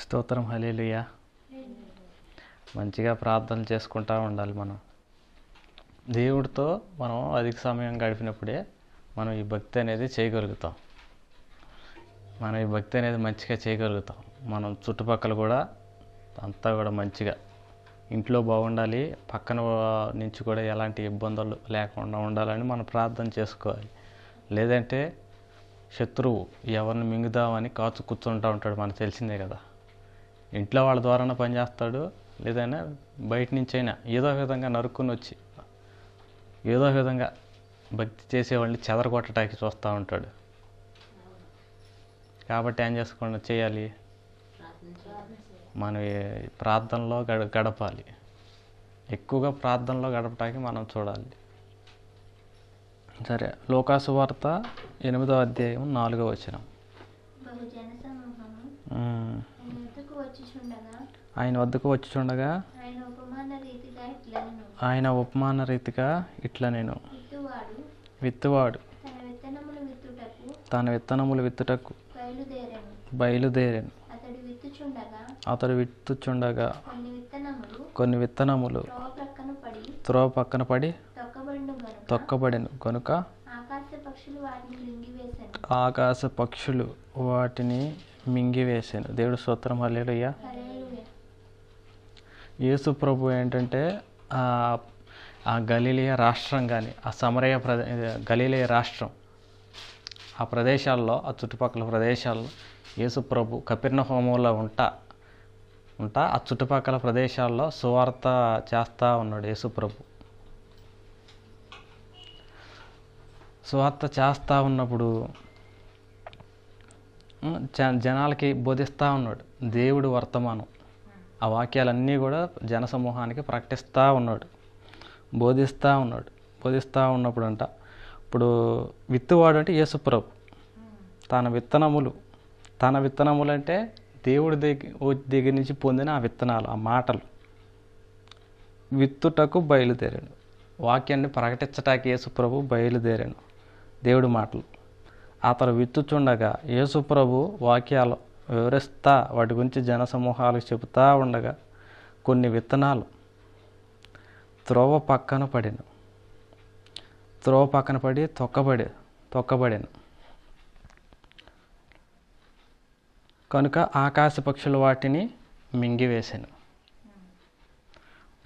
స్తోత్రం. హల్లెలూయా. మంచిగా ప్రార్థన చేసుకుంటూ ఉండాలి. మనం దేవుడితో మనం అధిక సమయం గడిపినప్పుడే మనం ఈ భక్తి అనేది చేయగలుగుతాం. మనం ఈ భక్తి అనేది మంచిగా చేయగలుగుతాం. మనం చుట్టుపక్కల కూడా అంతా కూడా మంచిగా ఇంట్లో బాగుండాలి, పక్కన నుంచి కూడా ఎలాంటి ఇబ్బందులు లేకుండా ఉండాలని మనం ప్రార్థన చేసుకోవాలి. లేదంటే శత్రువు ఎవరిని మింగుదామని కాచు కూర్చుంటూ ఉంటాడు, మనకు తెలిసిందే కదా. ఇంట్లో వాళ్ళ ద్వారానే పనిచేస్తాడు, లేదైనా బయట నుంచి అయినా ఏదో విధంగా నరుక్కుని వచ్చి ఏదో విధంగా భక్తి చేసేవాళ్ళని చెదరగొట్టడానికి చూస్తూ ఉంటాడు. కాబట్టి ఏం చేయాలి, మనం ప్రార్థనలో గడపాలి. ఎక్కువగా ప్రార్థనలో గడపడానికి మనం చూడాలి. సరే, లూకాసు వార్త 8వ అధ్యాయం 4వ వచనం. ఆయన వద్దకు వచ్చుచుండగా ఆయన ఉపమాన రీతిగా ఇట్లా నేను విత్తువాడు తన విత్తనములు విత్తుటకు బయలుదేరాను. అతడు విత్తుచుండగా కొన్ని విత్తనములు త్రోవ పక్కన పడి తొక్కబడెను గనుక ఆకాశ పక్షులు వాటిని మింగివేశాను. దేవుడు స్తోత్రం. హల్లెలూయా. యేసు ప్రభు ఏంటంటే ఆ గలిలయ రాష్ట్రం కానీ, ఆ సమరయ గలిలయ రాష్ట్రం, ఆ ప్రదేశాల్లో, ఆ చుట్టుపక్కల ప్రదేశాల్లో యేసు ప్రభు కపెర్నహూములో ఉంటా ఆ చుట్టుపక్కల ప్రదేశాల్లో సువార్త చేస్తూ ఉన్నాడు. యేసు ప్రభు సువార్త చేస్తూ ఉన్నప్పుడు జనాలకి బోధిస్తూ ఉన్నాడు. దేవుడు వర్తమానం, ఆ వాక్యాలన్నీ కూడా జనసమూహానికి ప్రకటిస్తూ ఉన్నాడు, బోధిస్తూ ఉన్నప్పుడు ఇప్పుడు విత్తువాడు అంటే యేసు ప్రభు. తన విత్తనములు అంటే దేవుడి దగ్గర నుంచి పొందిన ఆ విత్తనాలు, ఆ మాటలు విత్తుటకు బయలుదేరాను. వాక్యాన్ని ప్రకటించటానికి యేసు ప్రభు బయలుదేరాను. దేవుడి మాటలు అతను విత్తుచుండగా యేసు ప్రభు వాక్యాలు వివరిస్తా వాటి గురించి జనసమూహాలకు చెబుతూ ఉండగా కొన్ని విత్తనాలు త్రోవ పక్కన పడి తొక్కబడాను. కనుక ఆకాశ పక్షులు వాటిని మింగివేశాను.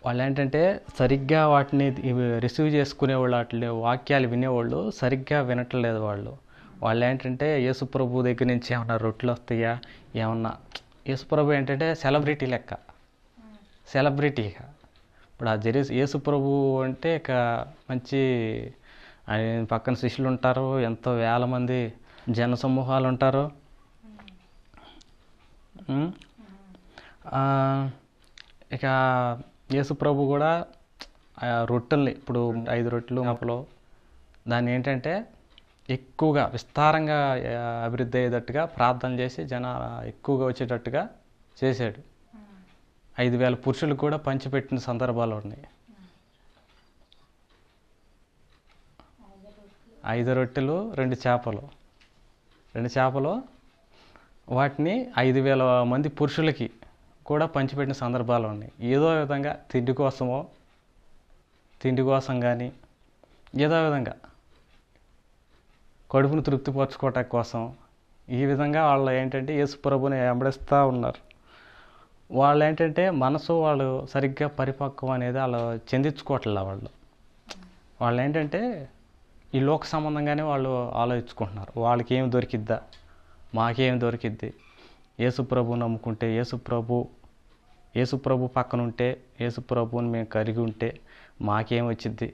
వాళ్ళు ఏంటంటే సరిగ్గా వాటిని రిసీవ్ చేసుకునేవాళ్ళు, వాటిని వాక్యాలు వినేవాళ్ళు సరిగ్గా వినట్లేదు. వాళ్ళు ఏంటంటే యేసు ప్రభు దగ్గర నుంచి ఏమన్నా రొట్టెలు వస్తాయా, ఏమన్నా. యేసు ప్రభు ఏంటంటే సెలబ్రిటీగా ఇప్పుడు ఆ యేసు ప్రభు అంటే ఇక మంచి ఆయన పక్కన శిష్యులు ఉంటారు, ఎంతో వేల మంది జన సమూహాలు ఉంటారు. ఇక యేసు ప్రభు కూడా రొట్టెల్ని, ఇప్పుడు 5 రొట్టెలు అప్పుడు దాన్ని ఏంటంటే ఎక్కువగా విస్తారంగా అభివృద్ధి అయ్యేటట్టుగా ప్రార్థన చేసి ఎక్కువగా వచ్చేటట్టుగా చేశాడు. 5,000 పురుషులకు కూడా పంచిపెట్టిన సందర్భాలు ఉన్నాయి. 5 రొట్టెలు 2 చేపలు వాటిని 5,000 మంది పురుషులకి కూడా పంచిపెట్టిన సందర్భాలు ఉన్నాయి. ఏదో విధంగా తిండి కోసం కానీ ఏదో విధంగా కడుపును తృప్తిపరచుకోవటం కోసం ఈ విధంగా వాళ్ళు ఏంటంటే యేసు ప్రభుని వెంబడిస్తూ ఉన్నారు. వాళ్ళు ఏంటంటే వాళ్ళు సరిగ్గా పరిపక్వం అనేది వాళ్ళు చెందించుకోవట్లే. వాళ్ళు ఏంటంటే ఈ లోక సంబంధంగానే వాళ్ళు ఆలోచించుకుంటున్నారు. వాళ్ళకి ఏమి దొరికిద్దా, మాకేం దొరికిద్ది, యేసు ప్రభు నమ్ముకుంటే, యేసు ప్రభు పక్కన ఉంటే, యేసు ప్రభుని మేము కలిగి ఉంటే మాకేం వచ్చిద్ది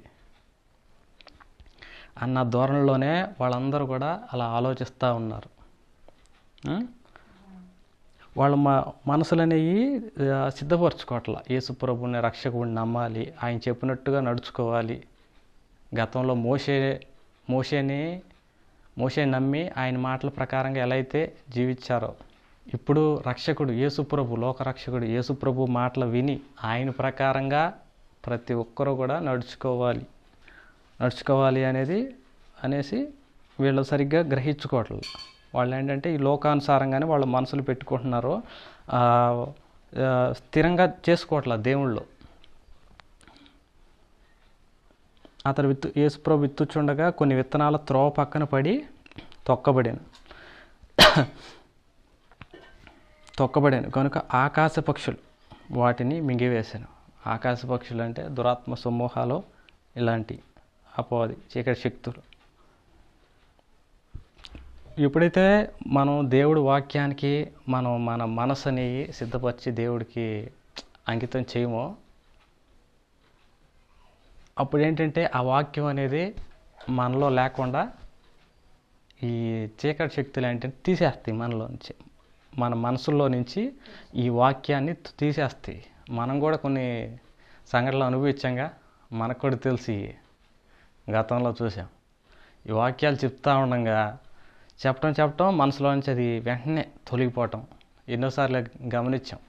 అన్న ధోరణిలోనే వాళ్ళందరూ కూడా అలా ఆలోచిస్తూ ఉన్నారు. వాళ్ళ మనసులు అనేవి సిద్ధపరచుకోవట్ల. యేసు ప్రభుని రక్షకుడిని నమ్మాలి, ఆయన చెప్పినట్టుగా నడుచుకోవాలి. గతంలో మోషే నమ్మి ఆయన మాటల ప్రకారంగా ఎలా అయితే జీవించారో, ఇప్పుడు రక్షకుడు యేసు ప్రభు, లోకరక్షకుడు యేసు ప్రభు మాటలు విని ఆయన ప్రకారంగా ప్రతి ఒక్కరూ కూడా నడుచుకోవాలి అనేసి వీళ్ళు సరిగ్గా గ్రహించుకోవట్లేదు. వాళ్ళు ఏంటంటే ఈ లోకానుసారంగానే వాళ్ళ మనసులు పెట్టుకుంటున్నారు, స్థిరంగా చేసుకోవట్లేదు దేవుళ్ళు. అతను యేసుప్రభు విత్తుచుండగా కొన్ని విత్తనాల త్రోవ పక్కన పడి తొక్కబడాను కనుక ఆకాశ పక్షులు వాటిని మింగివేశాను. ఆకాశ పక్షులు అంటే దురాత్మ సమూహాలు, ఇలాంటి అపవాది చీకటి శక్తులు. ఎప్పుడైతే మనం దేవుడి వాక్యానికి మన మనసుని సిద్ధపరిచి దేవుడికి అంకితం చేయమో, అప్పుడు ఏంటంటే ఆ వాక్యం అనేది మనలో లేకుండా ఈ చీకటి శక్తులు ఏంటంటే తీసేస్తాయి మనలో నుంచి, మన మనసుల్లో నుంచి ఈ వాక్యాన్ని తీసేస్తాయి. మనం కూడా కొన్ని సంఘటనలు అనుభవించాంగా, మనకు కూడా తెలిసి గతంలో చూసాం. ఈ వాక్యాలు చెప్తా ఉండగా చెప్పటం మనసులో నుంచి అది వెంటనే తొలగిపోవటం ఎన్నోసార్లు గమనించాం.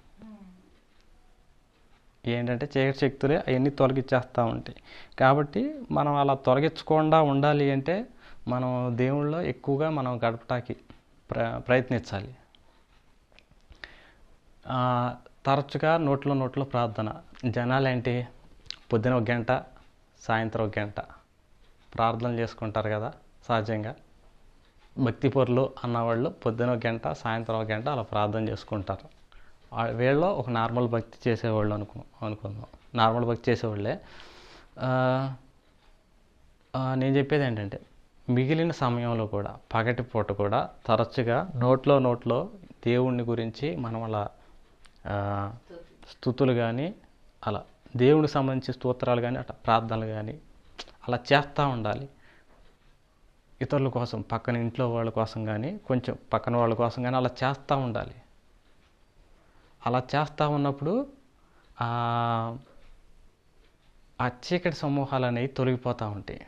ఏంటంటే చీకటి శక్తులే అవన్నీ తొలగించేస్తూ ఉంటాయి. కాబట్టి మనం అలా తొలగించకుండా ఉండాలి అంటే మనం దేవుళ్ళలో ఎక్కువగా మనం గడపటానికి ప్రయత్నించాలి. తరచుగా నోట్లో ప్రార్థన. జనాలు ఏంటి, పొద్దున 1 గంట, సాయంత్రం 1 గంట ప్రార్థనలు చేసుకుంటారు కదా. సహజంగా భక్తిపరులు అన్నవాళ్ళు పొద్దున 1 గంట, సాయంత్రం 1 గంట అలా ప్రార్థన చేసుకుంటారు. వీళ్ళలో ఒక నార్మల్ భక్తి చేసేవాళ్ళు అనుకుందాం. నార్మల్ భక్తి చేసేవాళ్ళే. నేను చెప్పేది ఏంటంటే మిగిలిన సమయంలో కూడా, పగటిపూట కూడా తరచుగా నోట్లో దేవుణ్ణి గురించి మనం అలా స్తుతులు కానీ, అలా దేవునికి సంబంధించి స్తోత్రాలు కానీ, అట్లా ప్రార్థనలు కానీ అలా చేస్తూ ఉండాలి. ఇతరుల కోసం, పక్కన ఇంట్లో వాళ్ళ కోసం కానీ, కొంచెం పక్కన వాళ్ళ కోసం కానీ అలా చేస్తూ ఉండాలి. అలా చేస్తూ ఉన్నప్పుడు ఆ చీకటి సమూహాలు అనేవి తొలగిపోతూ ఉంటాయి.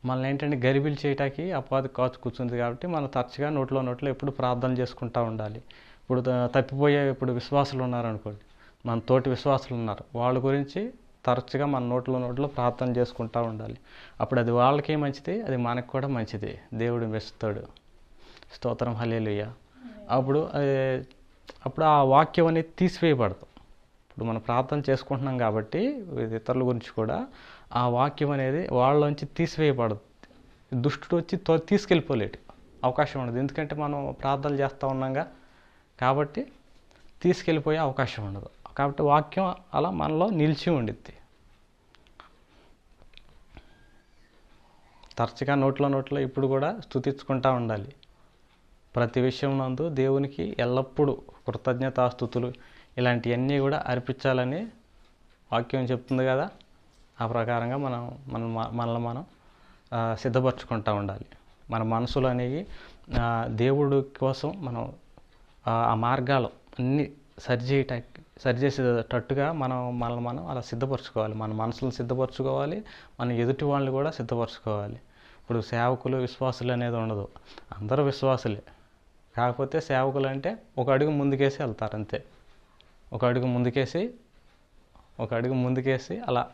మనల్ని ఏంటంటే గరిబిలు చేయటానికి అపవాది కాచు కూర్చుంది. కాబట్టి మనం తరచుగా నోట్లో ఎప్పుడు ప్రార్థన చేసుకుంటూ ఉండాలి. ఇప్పుడు తప్పిపోయే విశ్వాసులు ఉన్నారనుకోండి, మన తోటి విశ్వాసులు ఉన్నారు, వాళ్ళ గురించి తరచుగా మన నోట్లో ప్రార్థన చేసుకుంటూ ఉండాలి. అప్పుడు అది వాళ్ళకి మంచిది, అది మనకు కూడా మంచిది. దేవుడు మెచ్చుతాడు. స్తోత్రం, హల్లెలూయా. అప్పుడు ఆ వాక్యం అనేది తీసివేయబడదు. ఇప్పుడు మనం ప్రార్థన చేసుకుంటున్నాం కాబట్టి ఇతరుల గురించి కూడా ఆ వాక్యం అనేది వాళ్ళలోంచి తీసివేయబడదు. దుష్టుడు వచ్చి తీసుకెళ్ళిపోలేడు అవకాశం ఉండదు. ఎందుకంటే మనం ప్రార్థనలు చేస్తూ ఉన్నాగా, కాబట్టి తీసుకెళ్ళిపోయే అవకాశం ఉండదు. కాబట్టి వాక్యం అలా మనలో నిలిచి ఉండిద్ది. తరచుగా నోట్లో ఇప్పుడు కూడా స్తుతించుకుంటూ ఉండాలి. ప్రతి విషయం నందు దేవునికి ఎల్లప్పుడూ కృతజ్ఞతాస్తుతులు ఇలాంటివన్నీ కూడా అర్పించాలని వాక్యం చెప్తుంది కదా. ఆ ప్రకారంగా మనల్ని మనం సిద్ధపరచుకుంటూ ఉండాలి. మన మనసులు అనేవి దేవుడి కోసం మనం ఆ మార్గాలు అన్నీ సరిచేసేటట్టుగా మనం అలా సిద్ధపరచుకోవాలి. మన మనసులను సిద్ధపరచుకోవాలి, మన ఎదుటి వాళ్ళని కూడా సిద్ధపరచుకోవాలి. ఇప్పుడు సేవకులు, విశ్వాసులు అనేది ఉండదు. అందరూ విశ్వాసులే. కాకపోతే సేవకులు అంటే ఒక అడుగు ముందుకేసి వెళ్తారు అంతే. ఒక అడుగు ముందుకేసి అలా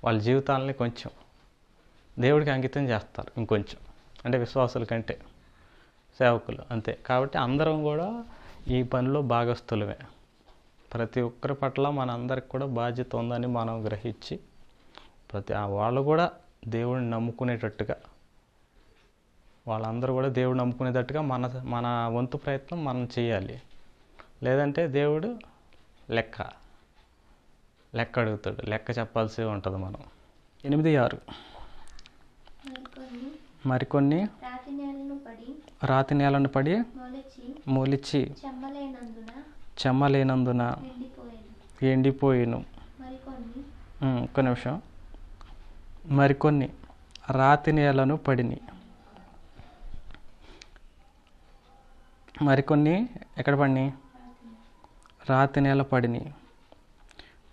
వాళ్ళ జీవితాలని కొంచెం దేవుడికి అంకితం చేస్తారు. ఇంకొంచెం అంటే విశ్వాసుల కంటే సేవకులు అంతే. కాబట్టి అందరం కూడా ఈ పనిలో భాగస్థులమే. ప్రతి ఒక్కరి పట్ల మనందరికి కూడా బాధ్యత ఉందని మనం గ్రహించి వాళ్ళు కూడా దేవుడిని నమ్ముకునేటట్టుగా, వాళ్ళందరూ కూడా దేవుడు నమ్ముకునేటట్టుగా మన వంతు ప్రయత్నం మనం చేయాలి. లేదంటే దేవుడు లెక్క అడుగుతాడు. లెక్క చెప్పాల్సి ఉంటుంది మనం. 8:6 మరికొన్ని రాతి నేలను పడి మొలిచి చెమ్మలేనందున ఎండిపోయేను. ఒక్క నిమిషం. మరికొన్ని రాతి నేలను పడిని. మరికొన్ని ఎక్కడ పడిని? రాతి నేల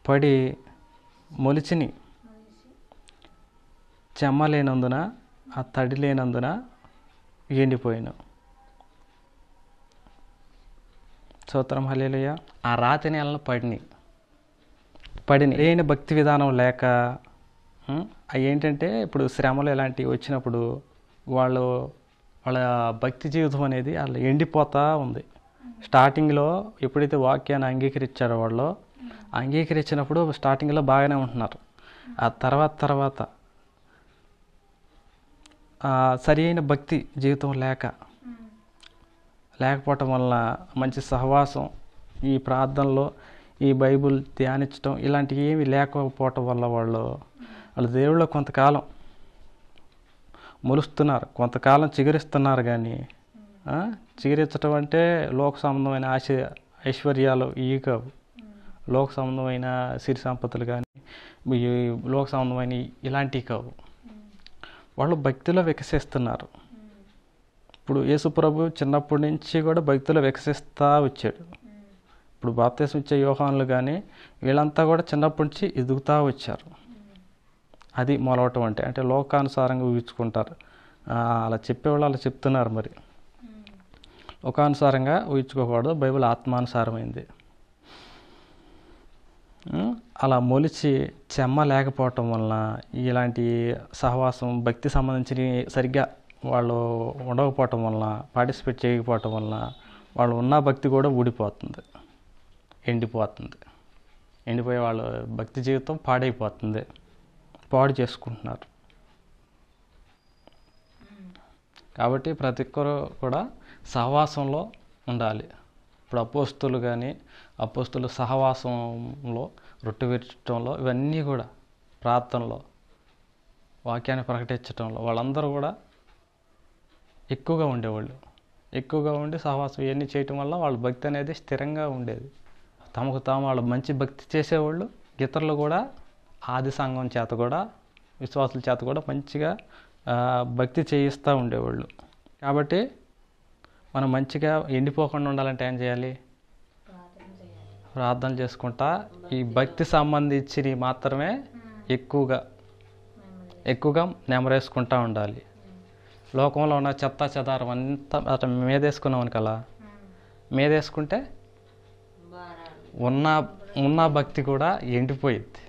పడి మొలిచిని. చెమ్మ లేనందున, ఆ తడి లేనందున ఎండిపోయాను. స్తోత్రం, హల్లెలూయా. ఆ రాతి నేలను పడిని లేని భక్తి విధానం లేక, అవి ఏంటంటే ఇప్పుడు శ్రమలు ఇలాంటివి వచ్చినప్పుడు వాళ్ళు వాళ్ళ భక్తి జీవితం అనేది వాళ్ళు ఎండిపోతూ ఉంది. స్టార్టింగ్లో ఎప్పుడైతే వాక్యాన్ని అంగీకరించారో వాళ్ళు అంగీకరించినప్పుడు స్టార్టింగ్లో బాగానే ఉంటున్నారు. ఆ తర్వాత సరి అయిన భక్తి జీవితం లేకపోవటం వల్ల మంచి సహవాసం, ఈ ప్రార్థనలో ఈ బైబుల్ ధ్యానించడం ఇలాంటివి ఏమీ లేకపోవటం వల్ల వాళ్ళు దేవుళ్ళో కొంతకాలం మొలుస్తున్నారు, కొంతకాలం చిగురిస్తున్నారు. కానీ చిగురించడం అంటే లోక సంబంధమైన ఐశ్వర్యాలు ఇవి కావు, లోక సంబంధమైన సిరి సంపదలు కానీ లోక సంబంధమైన ఇలాంటివి కావు. వాళ్ళు భక్తిలో వికసిస్తున్నారు. ఇప్పుడు యేసుప్రభు చిన్నప్పటి నుంచి కూడా భక్తిలో వికసిస్తూ వచ్చాడు. ఇప్పుడు బాప్తిసం ఇచ్చే యోహానులు కానీ వీళ్ళంతా కూడా చిన్నప్పటి నుంచి ఎదుగుతూ వచ్చారు. అది మొలవటం అంటే లోకానుసారంగా ఊహించుకుంటారు. అలా చెప్పేవాళ్ళు అలా చెప్తున్నారు. మరి లోకానుసారంగా ఊహించుకోకూడదు, బైబిల్ ఆత్మానుసారమైంది. అలా మొలిచి చెమ్మ లేకపోవటం వలన ఇలాంటి సహవాసం భక్తి సంబంధించి సరిగ్గా వాళ్ళు ఉండకపోవటం వలన, పార్టిసిపేట్ చేయకపోవటం వలన వాళ్ళు ఉన్న భక్తి కూడా ఊడిపోతుంది, ఎండిపోయే వాళ్ళ భక్తి జీవితం పాడైపోతుంది, పాడు చేసుకుంటున్నారు. కాబట్టి ప్రతి ఒక్కరు కూడా సహవాసంలో ఉండాలి. ఇప్పుడు అపోస్తులు సహవాసంలో, రొట్టె విరచడంలో, ఇవన్నీ కూడా ప్రార్థనలో, వాక్యాన్ని ప్రకటించడంలో వాళ్ళందరూ కూడా ఎక్కువగా ఉండేవాళ్ళు. ఎక్కువగా ఉండి సహవాసం ఇవన్నీ చేయటం వల్ల వాళ్ళ భక్తి అనేది స్థిరంగా ఉండేది. తమకు తాము వాళ్ళు మంచి భక్తి చేసేవాళ్ళు, ఇతరులు కూడా ఆది సంఘం చేత కూడా విశ్వాసుల చేత కూడా మంచిగా భక్తి చేయిస్తూ ఉండేవాళ్ళు. కాబట్టి మనం మంచిగా ఎండిపోకుండా ఉండాలంటే ఏం చేయాలి? ప్రార్థన చేసుకుంటా ఈ భక్తి సంబంధించి మాత్రమే ఎక్కువగా నెమరేసుకుంటూ ఉండాలి. లోకంలో ఉన్న చెత్త చెదారం అంతా అట్లా మీదేసుకున్నాం అనుకలా, మీదేసుకుంటే ఉన్న భక్తి కూడా ఎండిపోయిద్ది,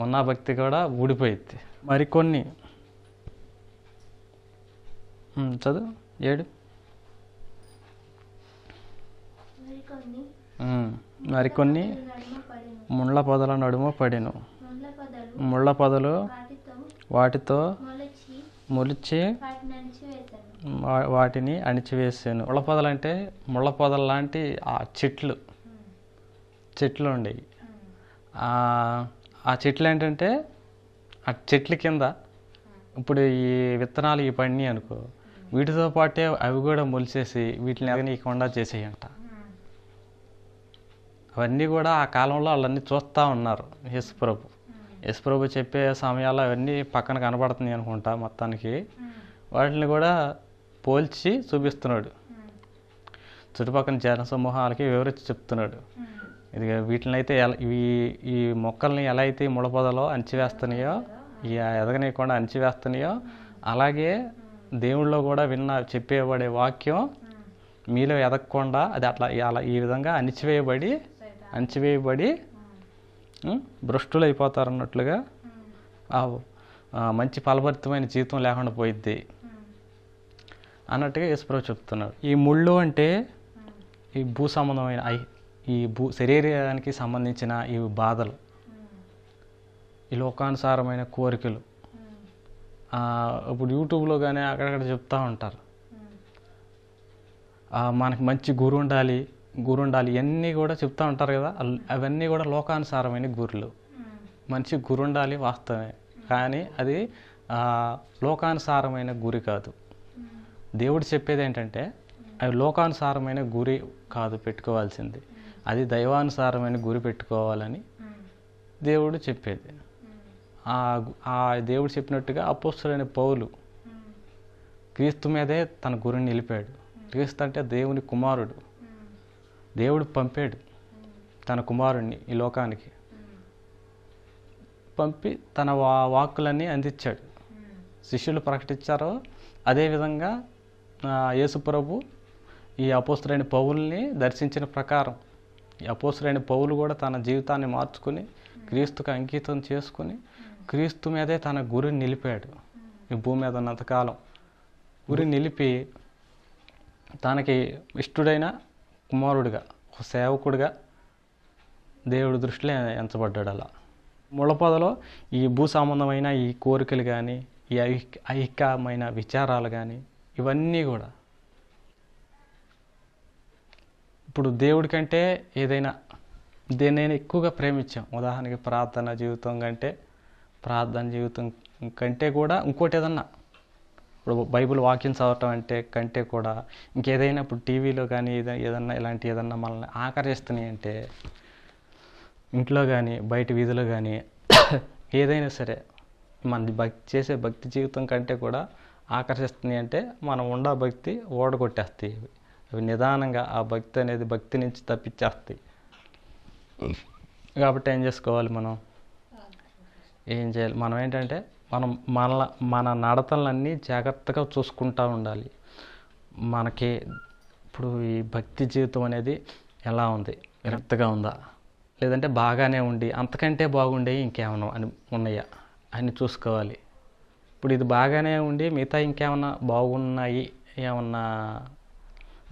ఉన్న భక్తి కూడా ఊడిపోయిద్ది. మరికొన్ని చదువు 7. మరికొన్ని ముళ్ళ పొదల నడుమ పడెను, ముళ్ళ పొదలు వాటితో మొలిచి వాటిని అణిచివేసాను. ముళ్ళ పొదలు అంటే ముళ్ళ పొదలు లాంటి ఆ చెట్లు ఉండేవి. ఆ చెట్లు ఏంటంటే ఆ చెట్ల కింద ఇప్పుడు ఈ విత్తనాలు ఈ పడినాయి అనుకో, వీటితో పాటే అవి కూడా మొలిచేసి వీటిని ఎదగనీయకుండా చేసేయంట. అవన్నీ కూడా ఆ కాలంలో వాళ్ళన్నీ చూస్తూ ఉన్నారు. యేసుప్రభు చెప్పే సమయాల్లో అవన్నీ పక్కన కనబడుతున్నాయి అనుకుంటా మొత్తానికి. వాటిని కూడా పోల్చి చూపిస్తున్నాడు, చుట్టుపక్కల జన సమూహాలకి వివరించి చెప్తున్నాడు. ఇది వీటిని అయితే ఈ మొక్కల్ని ఎలా అయితే ముళ్ళ పొదలో అణిచివేస్తున్నాయో, ఈ ఎదగనీయకుండా అణిచివేస్తున్నాయో, అలాగే దేవుళ్ళో కూడా చెప్పేబడే వాక్యం మీలో ఎదగకుండా అది అలా ఈ విధంగా అణిచివేయబడి భ్రష్టులు అయిపోతారన్నట్లుగా మంచి ఫలభరితమైన జీవితం లేకుండా పోయిద్ది అన్నట్టుగా యేసుప్రభు చెప్తున్నాడు. ఈ ముళ్ళు అంటే ఈ భూ సంబంధమైన శరీరానికి సంబంధించిన ఈ బాధలు, ఈ లోకానుసారమైన కోరికలు. ఇప్పుడు యూట్యూబ్లో కానీ అక్కడక్కడ చెప్తూ ఉంటారు, మనకి మంచి గురు ఉండాలి ఇవన్నీ కూడా చెప్తూ ఉంటారు కదా. అవన్నీ కూడా లోకానుసారమైన గురులు. మంచి గురు ఉండాలి వాస్తవమే, కానీ అది లోకానుసారమైన గురి కాదు. దేవుడు చెప్పేది ఏంటంటే అవి లోకానుసారమైన గురి కాదు పెట్టుకోవాల్సింది, అది దైవానుసారమైన గురి పెట్టుకోవాలని దేవుడు చెప్పేది. ఆ దేవుడు చెప్పినట్టుగా అపోస్తలుడైన పౌలు క్రీస్తు మీదే తన గురిని నిలిపాడు. క్రీస్తు అంటే దేవుని కుమారుడు. దేవుడు పంపాడు తన కుమారుణ్ణి ఈ లోకానికి, పంపి తన వాక్కులన్నీ అందించాడు. శిష్యులు ప్రకటించారో అదేవిధంగా యేసుప్రభు ఈ అపోస్తలుడైన పౌలుని దర్శించిన ప్రకారం ఈ అపోస్తలుడైన పౌలు కూడా తన జీవితాన్ని మార్చుకుని క్రీస్తుకు అంకితం చేసుకుని క్రీస్తు మీదే తన గురిని నిలిపాడు. ఈ భూమి మీద ఉన్నంతకాలం గురి నిలిపి తనకి ఇష్టడైన కుమారుడిగా, ఒక సేవకుడిగా దేవుడి దృష్టిలో ఎంచబడ్డాడు. అలా ముళ్ళపొదలో ఈ భూ సంబంధమైన ఈ కోరికలు కానీ, ఈ ఐహికమైన విచారాలు కానీ, ఇవన్నీ కూడా ఇప్పుడు దేవుడి కంటే ఏదైనా దేన్నైనా ఎక్కువగా ప్రేమించాం. ఉదాహరణకి ప్రార్థన జీవితం కంటే కూడా ఇంకోటి ఏదన్నా, ఇప్పుడు బైబిల్ వాక్యం చదవటం కంటే కూడా ఇంకేదైనా, ఇప్పుడు టీవీలో కానీ ఏదన్నా ఏదన్నా మనల్ని ఆకర్షిస్తున్నాయి అంటే, ఇంట్లో కానీ బయట వీధిలో కానీ ఏదైనా సరే మన చేసే భక్తి జీవితం కంటే కూడా ఆకర్షిస్తున్నాయి అంటే, మనం ఉండా భక్తి ఓడగొట్టేస్తాయి. అవి నిదానంగా ఆ భక్తి అనేది భక్తి నుంచి తప్పించేస్తాయి. కాబట్టి ఏం చేసుకోవాలి మనం? ఏం చేయాలి? మనం ఏంటంటే మన నడతలన్నీ జాగ్రత్తగా చూసుకుంటూ ఉండాలి. మనకి ఇప్పుడు ఈ భక్తి జీవితం అనేది ఎలా ఉంది? విరక్తిగా ఉందా, లేదంటే బాగానే ఉండి అంతకంటే బాగుండేవి ఇంకేమన్నా ఉన్నాయా అని చూసుకోవాలి. ఇప్పుడు ఇది బాగానే ఉండి మిగతా ఇంకేమన్నా బాగున్నాయి, ఏమన్నా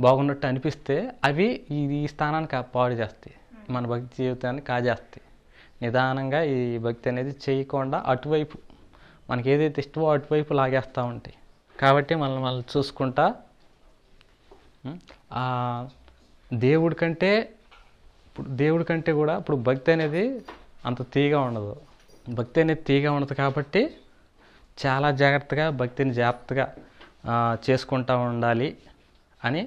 బాగున్నట్టు అనిపిస్తే అవి ఈ స్థానానికి పాడు చేస్తాయి, మన భక్తి జీవితాన్ని కాజేస్తాయి. నిదానంగా ఈ భక్తి అనేది చేయకుండా అటువైపు మనకి ఏదైతే ఇష్టమో అటువైపు లాగేస్తూ ఉంటాయి. కాబట్టి మళ్ళీ చూసుకుంటా దేవుడి కంటే కూడా ఇప్పుడు భక్తి అనేది అంత తీగా ఉండదు. భక్తి అనేది తీగా ఉండదు కాబట్టి చాలా జాగ్రత్తగా భక్తిని చేసుకుంటూ ఉండాలి అని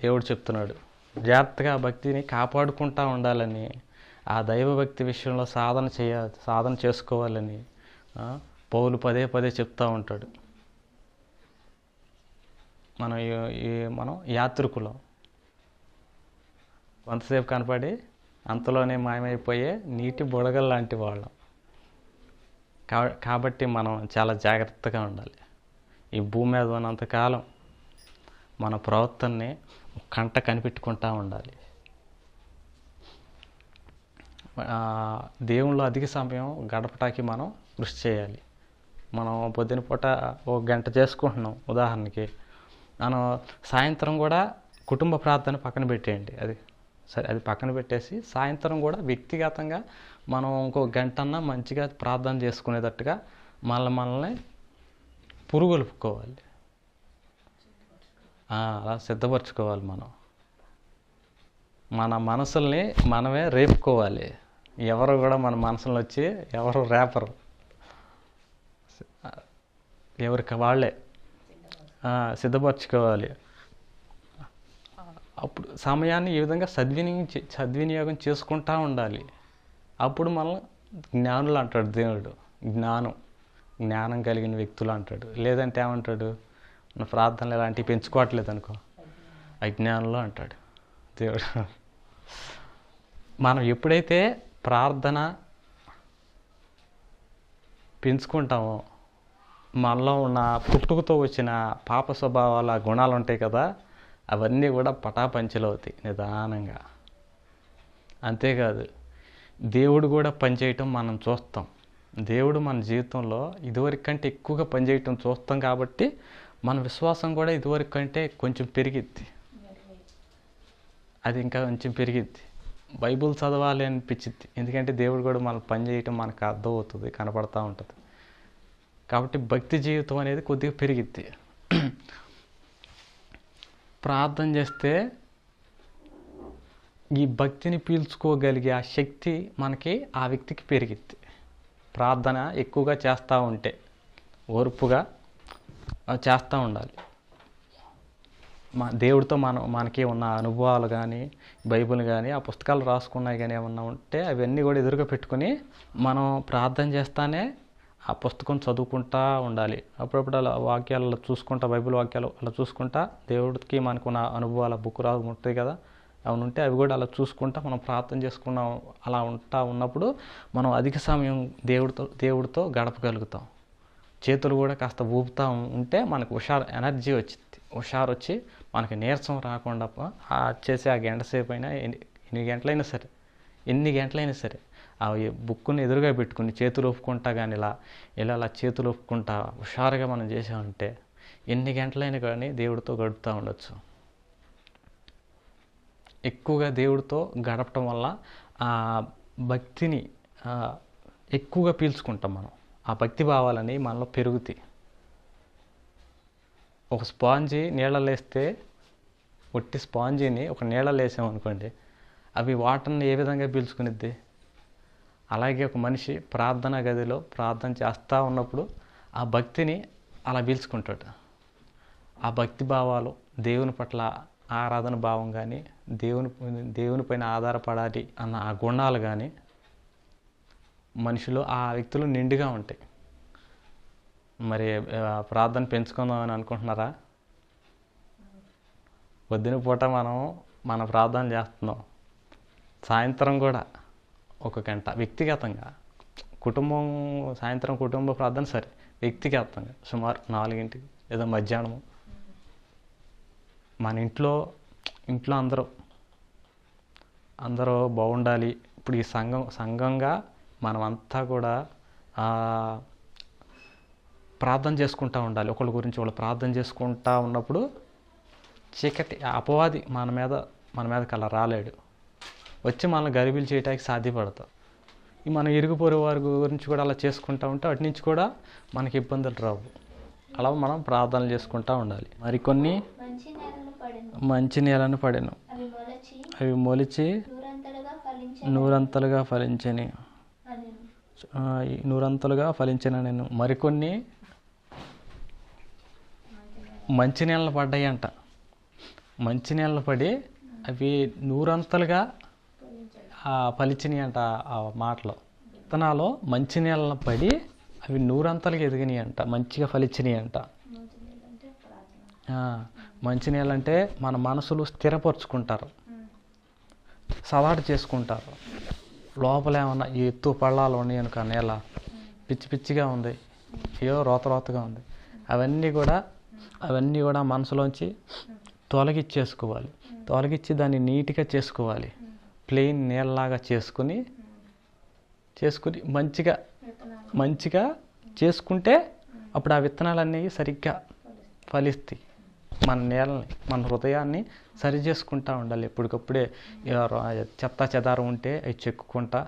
దేవుడు చెప్తున్నాడు. జాగ్రత్తగా భక్తిని కాపాడుకుంటూ ఉండాలని, ఆ దైవభక్తి విషయంలో సాధన చేసుకోవాలని పౌలు పదే చెప్తూ ఉంటాడు. మనం యాత్రికులం, కొంతసేపు కనపడి అంతలోనే మాయమైపోయే నీటి బుడగలు లాంటి వాళ్ళం. కాబట్టి మనం చాలా జాగ్రత్తగా ఉండాలి. ఈ భూమి మీద ఉన్నంతకాలం మన ప్రవర్తనని కంట కనిపెట్టుకుంటూ ఉండాలి. దేవుళ్ళు అధిక సమయం గడపటానికి మనం కృషి చేయాలి. మనం పొద్దున పూట ఒక గంట చేసుకుంటున్నాం ఉదాహరణకి, మనం సాయంత్రం కూడా కుటుంబ ప్రార్థన పక్కన పెట్టేయండి. అది పక్కన పెట్టేసి సాయంత్రం కూడా వ్యక్తిగతంగా మనం ఇంకో గంటన్నా మంచిగా ప్రార్థన చేసుకునేటట్టుగా మనల్ని పురుగొలుపుకోవాలి, అలా సిద్ధపరచుకోవాలి. మన మనసుల్ని మనమే రేపుకోవాలి. ఎవరు కూడా మన మనసులో వచ్చి ఎవరు రేపరు, ఎవరికి వాళ్ళే సిద్ధపరచుకోవాలి. అప్పుడు సమయాన్ని ఈ విధంగా సద్వినియోగం చేసుకుంటూ ఉండాలి. అప్పుడు మనం జ్ఞానులు అంటాడు దేవుడు. జ్ఞానం కలిగిన వ్యక్తులు అంటాడు. లేదంటే ఏమంటాడు? మన ప్రార్థనలు ఇలాంటివి పెంచుకోవట్లేదు అనుకో, అజ్ఞానులు అంటాడు దేవుడు. మనం ఎప్పుడైతే ప్రార్థన పెంచుకుంటామో, మనలో ఉన్న పుట్టుకతో వచ్చిన పాప స్వభావాల గుణాలు ఉంటాయి కదా, అవన్నీ కూడా పటాపంచలవుతాయి నిదానంగా. అంతేకాదు, దేవుడు కూడా పనిచేయటం మనం చూస్తాం. దేవుడు మన జీవితంలో ఇదివరకు కంటే ఎక్కువగా పనిచేయటం చూస్తాం కాబట్టి మన విశ్వాసం కూడా ఇదివరకు కంటే కొంచెం పెరిగిద్ది. అది ఇంకా కొంచెం పెరిగిద్ది. బైబుల్ చదవాలి అనిపించింది, ఎందుకంటే దేవుడు కూడా మన పని చేయటం మనకు అర్థమవుతుంది, కనపడతా ఉంటుంది. కాబట్టి భక్తి జీవితం అనేది కొద్దిగా పెరిగిద్ది. ప్రార్థన చేస్తే ఈ భక్తిని పీల్చుకోగలిగే ఆ శక్తి మనకి ఆ వ్యక్తికి పెరిగిద్ది. ప్రార్థన ఎక్కువగా చేస్తూ ఉంటే, ఓర్పుగా చేస్తూ ఉండాలి. దేవుడితో మనకి ఉన్న అనుభవాలు కానీ, బైబిల్ కానీ, ఆ పుస్తకాలు రాసుకున్నాయి కానీ ఏమన్నా ఉంటే అవన్నీ కూడా ఎదురుగా పెట్టుకుని మనం ప్రార్థన చేస్తానే ఆ పుస్తకం చదువుకుంటూ ఉండాలి. అప్పుడప్పుడు అలా వాక్యాలు చూసుకుంటా, బైబిల్ వాక్యాలు అలా చూసుకుంటా, దేవుడికి మనకున్న అనుభవాల బుక్ రాదు ఉంటాయి కదా, అవి ఉంటే అవి కూడా అలా చూసుకుంటా మనం ప్రార్థన చేసుకున్నాం. అలా ఉన్నప్పుడు మనం అధిక సమయం దేవుడితో గడపగలుగుతాం. చేతులు కూడా కాస్త ఊపుతూ ఉంటే మనకు ఎనర్జీ వచ్చింది, వచ్చి మనకి నీరసం రాకుండా చేసే ఆ గంట సేపు అయినా ఎన్ని గంటలైనా సరే ఆ బుక్కుని ఎదురుగా పెట్టుకుని చేతులు ఒప్పుకుంటా కానీ ఇలా చేతులు ఒప్పుకుంటా హుషారుగా మనం చేసామంటే ఎన్ని గంటలైనా కానీ దేవుడితో గడుపుతూ ఉండొచ్చు. ఎక్కువగా దేవుడితో గడపటం వల్ల ఆ భక్తిని ఎక్కువగా పీల్చుకుంటాం మనం. ఆ భక్తి భావాలని మనలో పెరుగుతాయి. ఒక స్పాంజీ నీళ్ళలో వేస్తే, ఒట్టి స్పాంజీని ఒక నీళ్ళలో వేసామనుకోండి, అవి వాటర్ని ఏ విధంగా పీల్చుకునిద్ది? అలాగే ఒక మనిషి ప్రార్థనా గదిలో ప్రార్థన చేస్తూ ఉన్నప్పుడు ఆ భక్తిని అలా పీల్చుకుంటాడు. ఆ భక్తి భావాలు, దేవుని పట్ల ఆరాధన భావం కానీ, దేవుని పైన ఆధారపడాలి అన్న ఆ గుణాలు కానీ మనిషిలో ఆ వ్యక్తులు నిండుగా ఉంటాయి. మరి ప్రార్థన పెంచుకుందామని అనుకుంటున్నారా? పొద్దున పూట మన ప్రార్థన చేస్తున్నాం, సాయంత్రం కూడా 1 గంట వ్యక్తిగతంగా, సాయంత్రం కుటుంబ ప్రార్థన సరే, వ్యక్తిగతంగా సుమారు 4 లేదా మధ్యాహ్నము మన ఇంట్లో అందరూ బాగుండాలి. ఇప్పుడు ఈ సంఘంగా మనమంతా కూడా ప్రార్థన చేసుకుంటూ ఉండాలి. ఒకళ్ళ గురించి వాళ్ళు ప్రార్థన చేసుకుంటూ ఉన్నప్పుడు చీకటి అపవాది మన మీదకి అలా రాలేడు, వచ్చి మనల్ని గరిబిలు చేయడానికి సాధ్యపడతాం. మనం ఇరుగు పొరుగు వారి గురించి కూడా అలా చేసుకుంటూ ఉంటే వాటి నుంచి కూడా మనకి ఇబ్బందులు రావు. అలా మనం ప్రార్థనలు చేసుకుంటూ ఉండాలి. మరికొన్ని మంచి నేలను పడెను, అవి మొలిచి నూరంతలుగా ఫలించిన నేను. మరికొన్ని మంచి నీళ్ళు పడ్డాయి అంట. మంచి నీళ్ళు పడి అవి నూరంతలుగా ఫలించినాయి అంట. ఆ మాటలో విత్తనాలు మంచి నీళ్ళను పడి అవి నూరంతలుగా ఎదిగినాయి అంట, మంచిగా ఫలించినాయి అంట. మంచి నీళ్ళు అంటే మన మనసులు స్థిరపరుచుకుంటారు, సలాటు చేసుకుంటారు. లోపల ఏమన్నా ఎత్తు పళ్ళాలు ఉన్నాయి అనుకో, నేల పిచ్చిగా ఉంది, రోతగా ఉంది, అవన్నీ కూడా మనసులోంచి తొలగించి దాన్ని నీట్గా చేసుకోవాలి. ప్లెయిన్ నీళ్ళలాగా చేసుకుని మంచిగా చేసుకుంటే అప్పుడు ఆ విత్తనాలన్నీ సరిగ్గా ఫలిస్తాయి. మన నేలని, మన హృదయాన్ని సరి చేసుకుంటూ ఉండాలి. ఎప్పటికప్పుడే చెత్త చెదారం ఉంటే అవి చెక్కుకుంటా,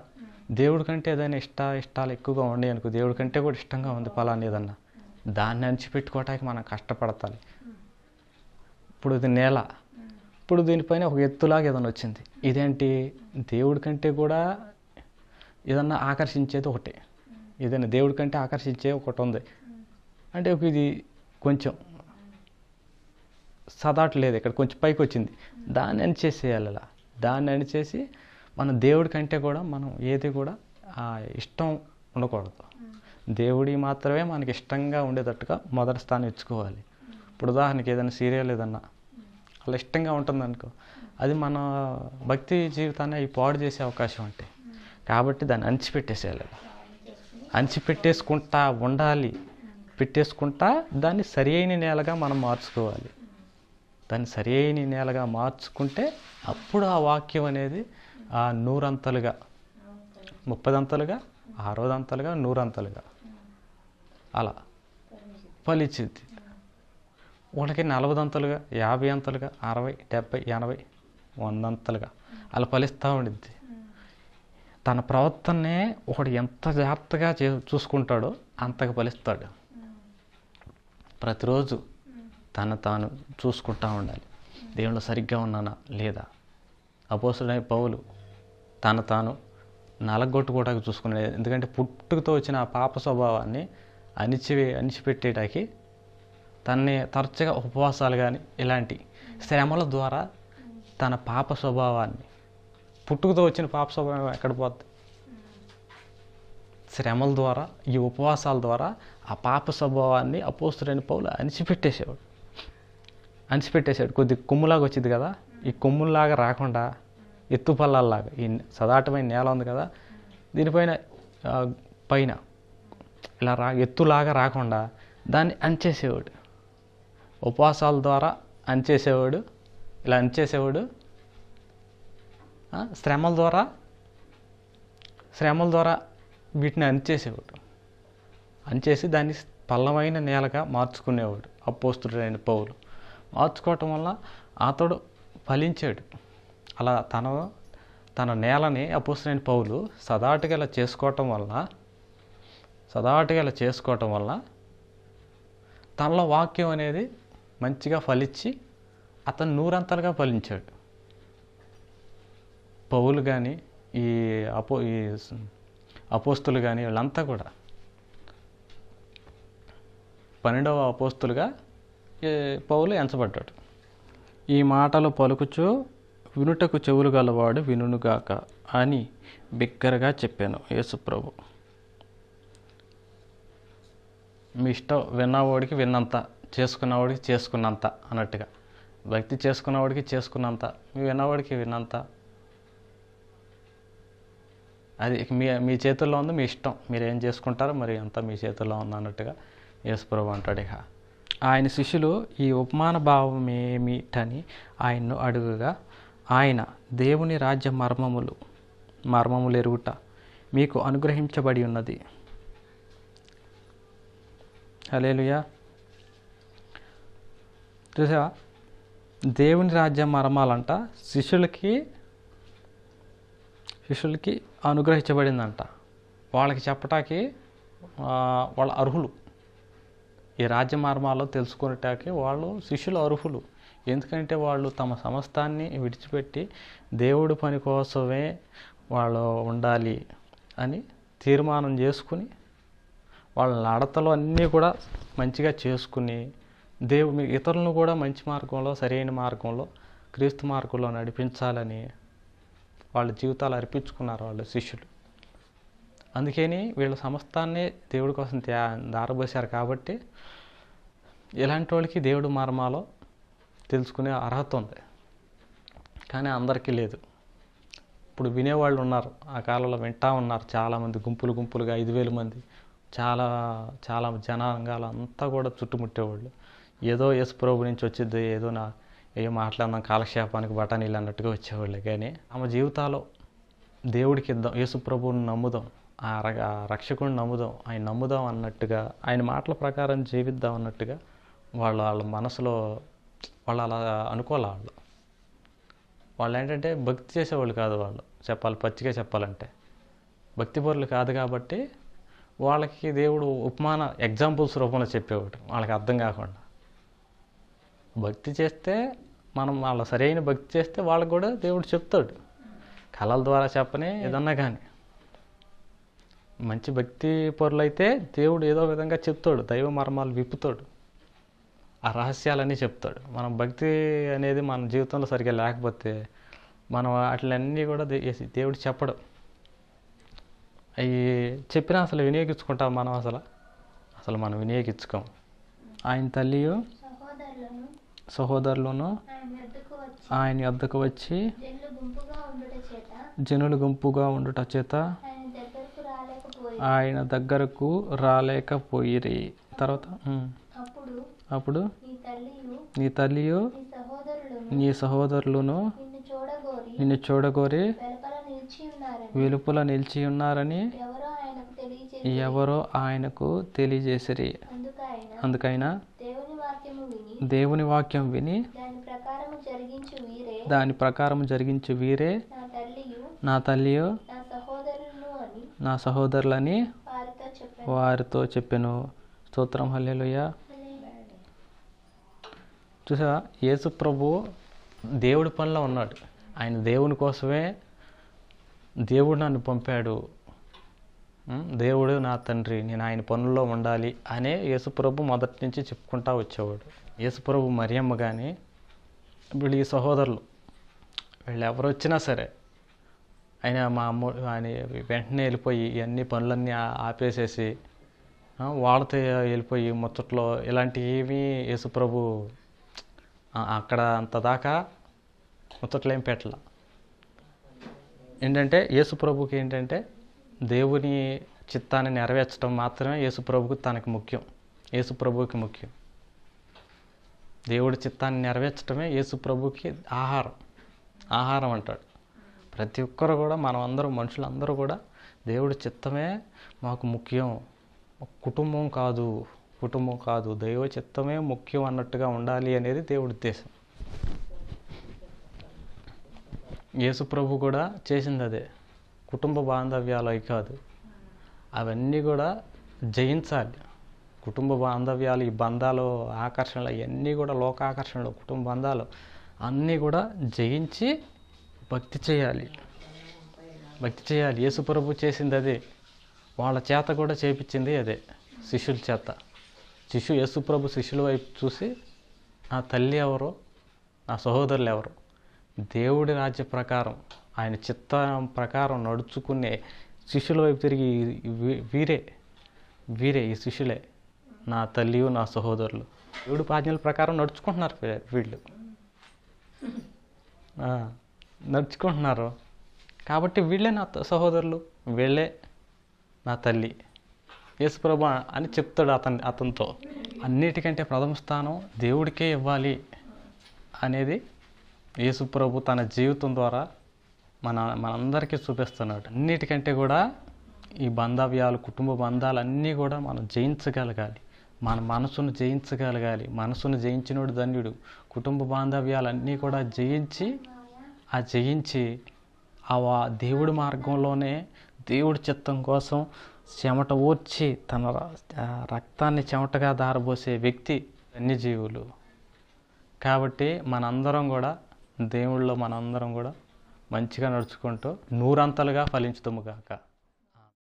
దేవుడి కంటే ఏదైనా ఇష్టాలు ఎక్కువగా ఉన్నాయి అనుకో, దేవుడి కంటే కూడా ఇష్టంగా ఉంది పలానా ఏదన్నా, దాన్ని అణిచిపెట్టుకోవటానికి మనం కష్టపడతాలి. ఇప్పుడు ఇది నేల, ఇప్పుడు దీనిపైన ఒక ఎత్తులాగా ఏదైనా వచ్చింది, ఇదేంటి? దేవుడి కంటే కూడా ఏదన్నా ఆకర్షించేది ఒకటి, ఏదైనా దేవుడి కంటే ఆకర్షించే ఒకటి ఉంది అంటే ఇది కొంచెం సదాటు లేదు, ఇక్కడ కొంచెం పైకి వచ్చింది, దాన్ని అణిచేసేయాలి. అలా దాన్ని అణిచేసి మనం దేవుడి కంటే కూడా మనం ఏది కూడా ఇష్టం ఉండకూడదు. దేవుడి మాత్రమే మనకి ఇష్టంగా ఉండేటట్టుగా మొదటి స్థానం ఇచ్చుకోవాలి. ఇప్పుడు ఉదాహరణకి ఏదైనా సీరియల్ ఏదన్నా అలా ఇష్టంగా ఉంటుంది అనుకో, అది మన భక్తి జీవితాన్ని అవి పాడు చేసే అవకాశం ఉంటాయి. కాబట్టి దాన్ని అణిచిపెట్టేసేయాలి. అణిచిపెట్టేసుకుంటా ఉండాలి. పెట్టేసుకుంటా దాన్ని సరి అయిన నేలగా మనం మార్చుకోవాలి. దాన్ని సరి అయిన నేలగా మార్చుకుంటే అప్పుడు ఆ వాక్యం అనేది 100 అంతలుగా, 30 అంతలుగా, 60 అంతలుగా, 100 అంతలుగా అలా ఫలించింది. వాళ్ళకి 40 అంతలుగా, 50 అంతలుగా, 60, 70, 80, 100 అంతలుగా అలా ఫలిస్తూ ఉండిద్ది. తన ప్రవర్తననే ఒకడు ఎంత జాగ్రత్తగా చూసుకుంటాడో అంతగా ఫలిస్తాడు. ప్రతిరోజు తాను చూసుకుంటూ ఉండాలి, దేవుళ్ళు సరిగ్గా ఉన్నానా లేదా. అపోస్తుడైన పౌలు తాను నలగొట్టుకోవడానికి చూసుకునేది. ఎందుకంటే పుట్టుకతో వచ్చిన ఆ పాప స్వభావాన్ని అణిచిపెట్టేటానికి తనని తరచుగా ఉపవాసాలు కానీ ఇలాంటి శ్రమల ద్వారా తన పాప స్వభావాన్ని, పుట్టుకతో వచ్చిన పాప స్వభావం ఎక్కడ పోద్ది? శ్రమల ద్వారా, ఈ ఉపవాసాల ద్వారా ఆ పాప స్వభావాన్ని అపోస్తుడైన పౌలు అణిచిపెట్టేశాడు. కొద్ది కొమ్ములాగా వచ్చింది కదా, ఈ కొమ్ముల్లాగా రాకుండా ఎత్తుపల్లాల్లాగా ఈ సదాటమైన నేల ఉంది కదా, దీనిపైన పైన ఇలా ఎత్తులాగా రాకుండా దాన్ని అణిచేసేవాడు. ఉపవాసాల ద్వారా అణిచేసేవాడు, ఇలా అణిచేసేవాడు. శ్రమల ద్వారా శ్రమల ద్వారా వీటిని అణిచేసేవాడు. అణిచేసి దాన్ని పల్లమైన నేలగా మార్చుకునేవాడు అపోస్తుడైన పౌలు. మార్చుకోవటం వల్ల అతడు ఫలించాడు. అలా తన నేలని అపోస్తుడైన పౌలు సదాటిగా చేసుకోవటం వల్ల తనలో వాక్యం అనేది మంచిగా ఫలించి అతను నూరంతలుగా ఫలించాడు. పౌలు కానీ ఈ అపోస్తులు కానీ వీళ్ళంతా కూడా 12వ అపోస్తులుగా పౌలు ఎంచబడ్డాడు. ఈ మాటలు పలుకుచు వినుటకు చెవులు గలవాడు వినుగాక అని బిగ్గరగా చెప్పాను యేసుప్రభు. మీ ఇష్టం, విన్నవాడికి విన్నంత, చేసుకున్నవాడికి చేసుకున్నంత అన్నట్టుగా. భక్తి చేసుకున్నవాడికి చేసుకున్నంత, విన్నవాడికి విన్నంత. అది మీ చేతుల్లో ఉంది, మీ ఇష్టం, మీరు ఏం చేసుకుంటారో మరి అంతా మీ చేతుల్లో ఉంది అన్నట్టుగా యేసుప్రభు అంటాడు. ఇక ఆయన శిష్యులు ఈ ఉపమాన భావం ఏమిటని ఆయన్ను అడుగుగా ఆయన, దేవుని రాజ్య మర్మములు ఎరుగుట మీకు అనుగ్రహించబడి ఉన్నది. హల్లెలూయా. చూసా, దేవుని రాజ్య మర్మాలంట శిష్యులకి అనుగ్రహించబడిందంట. వాళ్ళకి చెప్పటానికి వాళ్ళ అర్హులు. ఈ రాజ్య మర్మాలు తెలుసుకునేటానికి వాళ్ళు శిష్యులు అర్హులు. ఎందుకంటే వాళ్ళు తమ సమస్తాన్ని విడిచిపెట్టి దేవుడి పని కోసమే వాళ్ళు ఉండాలి అని తీర్మానం చేసుకుని వాళ్ళ నడతలు అన్నీ కూడా మంచిగా చేసుకుని ఇతరులను కూడా మంచి మార్గంలో, సరైన మార్గంలో, క్రీస్తు మార్గంలో నడిపించాలని వాళ్ళ జీవితాలు అర్పించుకున్నారు వాళ్ళు శిష్యులు. అందుకని వీళ్ళ సమస్తాన్ని దేవుడి కోసం దారబోసారు. కాబట్టి ఇలాంటి వాళ్ళకి దేవుడి మర్మాలో తెలుసుకునే అర్హత ఉంది, కానీ అందరికీ లేదు. ఇప్పుడు వినేవాళ్ళు ఉన్నారు, ఆ కాలంలో వింటా ఉన్నారు చాలామంది, గుంపులుగా 5,000 మంది, చాలా జనాంగాలు అంతా కూడా చుట్టుముట్టేవాళ్ళు. ఏదో యేసుప్రభు నుంచి వచ్చింది, ఏం మాట్లాడదాం కాలక్షేపానికి బఠానీలు అన్నట్టుగా వచ్చేవాళ్ళే. కానీ ఆమె జీవితాల్లో దేవుడికి ఇద్దాం, యేసుప్రభుని నమ్ముదాం, ఆ రక్షకుడిని నమ్ముదాం, ఆయన నమ్ముదాం అన్నట్టుగా, ఆయన మాటల ప్రకారం జీవిద్దాం అన్నట్టుగా వాళ్ళ మనసులో వాళ్ళు అలా అనుకోలే. వాళ్ళు ఏంటంటే భక్తి చేసేవాళ్ళు కాదు. వాళ్ళు పచ్చిగా చెప్పాలంటే భక్తిపరులు కాదు. కాబట్టి వాళ్ళకి దేవుడు ఉపమాన ఎగ్జాంపుల్స్ రూపంలో చెప్పేవాడు, వాళ్ళకి అర్థం కాకుండా. భక్తి చేస్తే వాళ్ళ సరైన భక్తి చేస్తే వాళ్ళకి కూడా దేవుడు చెప్తాడు, కళల ద్వారా చెప్పని ఏదన్నా. కానీ మంచి భక్తి పరులైతే దేవుడు ఏదో విధంగా చెప్తాడు, దైవ మర్మాలు విప్పుతాడు, ఆ రహస్యాలన్నీ చెప్తాడు. మనం భక్తి అనేది మన జీవితంలో సరిగ్గా లేకపోతే మనం వాటిలన్నీ కూడా దేవుడు చెప్పడు. అవి చెప్పినా అసలు వినియోగించుకుంటాం మనం, అసలు మనం వినియోగించుకోం. ఆయన తల్లియు సహోదరులను ఆయన వద్దకు వచ్చి జనులు గుంపుగా ఉండుట చేత ఆయన దగ్గరకు రాలేకపోయిరి. తర్వాత అప్పుడు నీ తల్లియు నీ సహోదరులను నిన్ను చూడగోరి వెలుపల నిలిచి ఉన్నారని ఎవరో ఆయనకు తెలియజేసిరి. అందుకైనా దేవుని వాక్యం విని దాని ప్రకారం జరిగించు వీరే నా తల్లియు నా సహోదరులని వారితో చెప్పెను. స్తోత్రం. హల్లెలూయా. చూసా, యేసు ప్రభు దేవుడి పనిలో ఉన్నాడు. ఆయన దేవుని కోసమే దేవుడు నన్ను పంపాడు, దేవుడు నా తండ్రి, నేను ఆయన పనుల్లో ఉండాలి అనే యేసుప్రభు మొదటి నుంచి చెప్పుకుంటా వచ్చేవాడు. యేసుప్రభు మరియమ్మ కానీ వీళ్ళు ఈ సహోదరులు వీళ్ళు ఎవరు వచ్చినా సరే ఆయన వెంటనే వెళ్ళిపోయి ఇవన్నీ పనులన్నీ ఆపేసేసి వాళ్ళతో వెళ్ళిపోయి ముచ్చట్లో ఇలాంటివి ఏమీ యేసుప్రభు అక్కడ అంత దాకా ముచ్చట్లు ఏం పెట్టాల. ఏంటంటే యేసుప్రభుకి ఏంటంటే దేవుని చిత్తాన్ని నెరవేర్చడం మాత్రమే యేసుప్రభుకి యేసుప్రభుకి ముఖ్యం. దేవుడి చిత్తాన్ని నెరవేర్చడమే యేసుప్రభుకి ఆహారం అంటాడు. ప్రతి ఒక్కరు కూడా, మనం అందరూ మనుషులందరూ కూడా దేవుడి చిత్తమే మాకు ముఖ్యం, కుటుంబం కాదు, దైవ చిత్తమే ముఖ్యం అన్నట్టుగా ఉండాలి అనేది దేవుడి ఉద్దేశం. యేసు ప్రభు కూడా చేసింది అదే. కుటుంబ బాంధవ్యాలు అవి కాదు, అవన్నీ కూడా జయించాలి. కుటుంబ బాంధవ్యాలు, ఈ బంధాలు, ఆకర్షణలు అవన్నీ కూడా లోకాకర్షణలు, కుటుంబ బంధాలు అన్నీ కూడా జయించి భక్తి చేయాలి. యేసు ప్రభు చేసింది అదే, వాళ్ళ చేత కూడా చేపించింది అదే, శిష్యుల చేత. యేసు ప్రభు శిష్యుల వైపు చూసి, నా తల్లి ఎవరో, నా సహోదరులు ఎవరు, దేవుడి రాజ్య ప్రకారం, ఆయన చిత్తం ప్రకారం నడుచుకునే శిష్యుల వైపు తిరిగి, వీరే ఈ శిష్యులే నా తల్లి, నా సహోదరులు. దేవుడి ఆజ్ఞల ప్రకారం నడుచుకుంటున్నారు వీళ్ళు, నడుచుకుంటున్నారు కాబట్టి వీళ్ళే నా సహోదరులు, వీళ్ళే నా తల్లి, యేసుప్రభు అని చెప్తాడు అతనితో. అన్నిటికంటే ప్రథమ స్థానం దేవుడికే ఇవ్వాలి అనేది యేసుప్రభు తన జీవితం ద్వారా మనందరికీ చూపిస్తున్నాడు. అన్నిటికంటే కూడా ఈ బంధవ్యాలు, కుటుంబ బంధాలు అన్నీ కూడా మనం జయించగలగాలి, మన మనసును జయించగలగాలి. మనసును జయించినోడు ధన్యుడు. కుటుంబ బాంధవ్యాలన్నీ కూడా జయించి ఆ దేవుడి మార్గంలోనే, దేవుడి చిత్తం కోసం చెమట ఓర్చి తన రక్తాన్ని చెమటగా దారబోసే వ్యక్తి ధన్యజీవులు. కాబట్టి మనందరం కూడా దేవుళ్ళలో మనందరం కూడా మంచిగా నడుచుకుంటూ నూరంతలుగా ఫలించుదుము గాక.